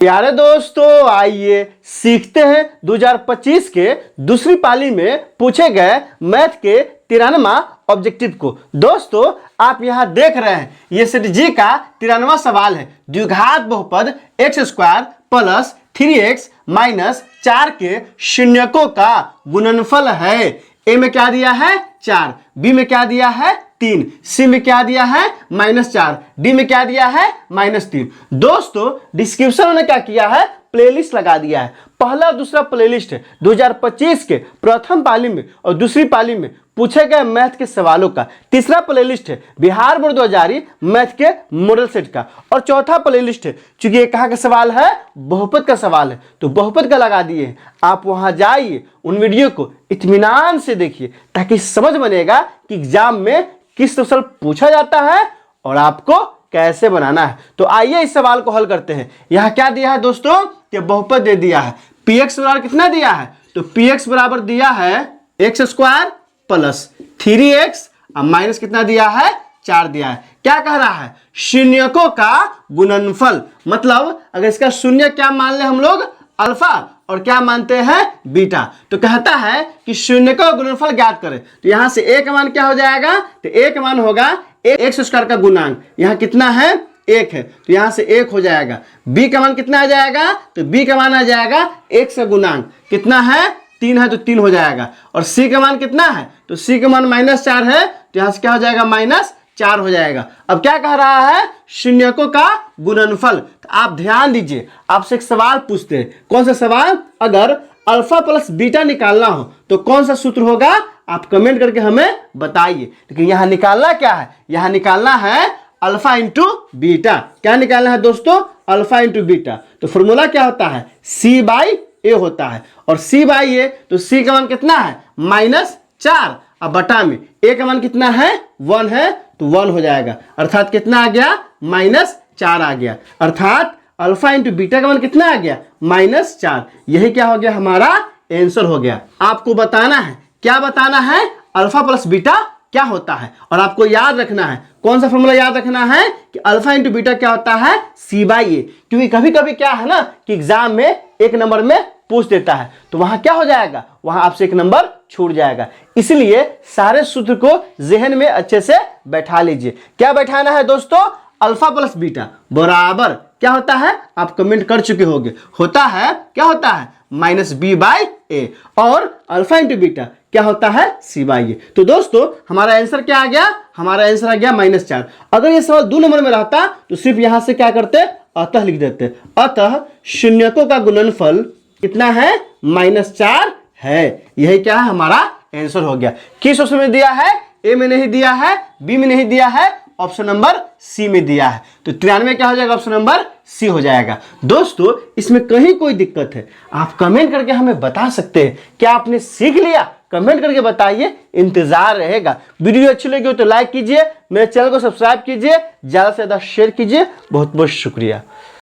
प्यारे दोस्तों, आइए सीखते हैं 2025 के दूसरी पाली में पूछे गए मैथ के 93वां ऑब्जेक्टिव को। दोस्तों, आप यहां देख रहे हैं ये सेट जी का 93वां सवाल है। द्विघात बहुपद x square plus 3x minus 4 के शून्यकों का गुणनफल है। ए में क्या दिया है 4, बी में क्या दिया है 3, सी में क्या दिया है -4, डी में क्या दिया है -3। दोस्तों, डिस्क्रिप्शन में क्या किया है, प्लेलिस्ट लगा दिया है। पहला और दूसरा प्लेलिस्ट है 2025 के प्रथम पाली में और दूसरी पाली में पूछे गए मैथ के सवालों का। तीसरा प्लेलिस्ट है बिहार बोर्ड 2000 मैथ के मॉडल सेट का। और चौथा प्लेलिस्ट है, चूंकि ये कहाँ का सवाल है, बहुपद का सवाल है, तो बहुपद का लगा दिए हैं। आप वहां जाइए, उन वीडियो को इत्मीनान से देखिए ताकि समझ बनेगा कि एग्जाम में किस तरह पूछा जाता है और आपको कैसे बनाना है। तो आइए इस सवाल को हल करते हैं। यहाँ क्या दिया है दोस्तों, कि बहुपद दे दिया है। px बराबर कितना दिया है, तो px बराबर दिया है x स्क्वायर प्लस 3x और माइनस कितना दिया है 4 दिया है। क्या कह रहा है, शून्यकों का गुणनफल। मतलब अगर इसका शून्य क्या मान ले हम लोग, अल्फा, और क्या मानते हैं बीटा। तो कहता है कि शून्य का गुणनफल ज्ञात करें। तो यहां से a का मान क्या हो जाएगा, तो a का मान होगा x स्क्वायर का गुणांक। यहाँ कितना है 1 है, तो यहां से 1 हो जाएगा। b का मान कितना आ जाएगा, तो b का मान आ जाएगा x का गुणांक कितना है 3 है, तो 3 हो जाएगा। और c का मान कितना है, तो c का मान -4 है, तो यहां से क्या हो जाएगा -4 हो जाएगा। अब क्या कह रहा है, शून्यकों का गुणनफल। तो आप ध्यान दीजिए, आपसे एक सवाल पूछते हैं। कौन सा सवाल, अगर अल्फा प्लस बीटा निकालना हो तो कौन सा सूत्र होगा, आप कमेंट करके हमें बताइए। लेकिन यहां निकालना क्या है, यहां निकालना है अल्फा इंटू बीटा। क्या निकालना है दोस्तों, अल्फा इंटू बीटा। तो फॉर्मूला क्या होता है, c/a होता है। और c/a, तो c का मान कितना है -4, अब बटा में a का मान कितना है 1 है, तो 1 हो जाएगा। अर्थात कितना आ गया -4 आ गया। अर्थात अल्फा इंटू बीटा का मान कितना आ गया -4। यही क्या हो गया, हमारा आंसर हो गया। आपको बताना है, क्या बताना है, अल्फा प्लस बीटा क्या होता है। और आपको याद रखना है, कौन सा फॉर्मूला याद रखना है, कि अल्फा इंटू बीटा क्या होता है c/a। क्योंकि कभी कभी क्या है ना, कि एग्जाम में 1 नंबर में पूछ देता है, तो वहां क्या हो जाएगा, वहां आपसे 1 नंबर छूट जाएगा। इसलिए सारे सूत्र को जहन में अच्छे से बैठा लीजिए। क्या बैठाना है दोस्तों, अल्फा प्लस बीटा बराबर क्या होता है, आप कमेंट कर चुके होंगे, होता है क्या होता है -b/a। और अल्फा इंटू बीटा क्या होता है c/a। तो दोस्तों, हमारा आंसर क्या आ गया, हमारा आंसर आ गया -4। अगर ये सवाल 2 नंबर में रहता तो सिर्फ यहां से क्या करते, अतः लिख देते। अतः शून्यकों का गुणनफल कितना है -4 है। यही क्या है, हमारा आंसर हो गया। किस ऑप्शन में दिया है, ए में नहीं दिया है, बी में नहीं दिया है, ऑप्शन नंबर सी में दिया है। तो 93 क्या हो जाएगा, ऑप्शन नंबर सी हो जाएगा। दोस्तों, इसमें कहीं कोई दिक्कत है, आप कमेंट करके हमें बता सकते हैं। क्या आपने सीख लिया, कमेंट करके बताइए, इंतजार रहेगा। वीडियो अच्छी लगी हो तो लाइक कीजिए, मेरे चैनल को सब्सक्राइब कीजिए, ज्यादा से ज्यादा शेयर कीजिए। बहुत बहुत शुक्रिया।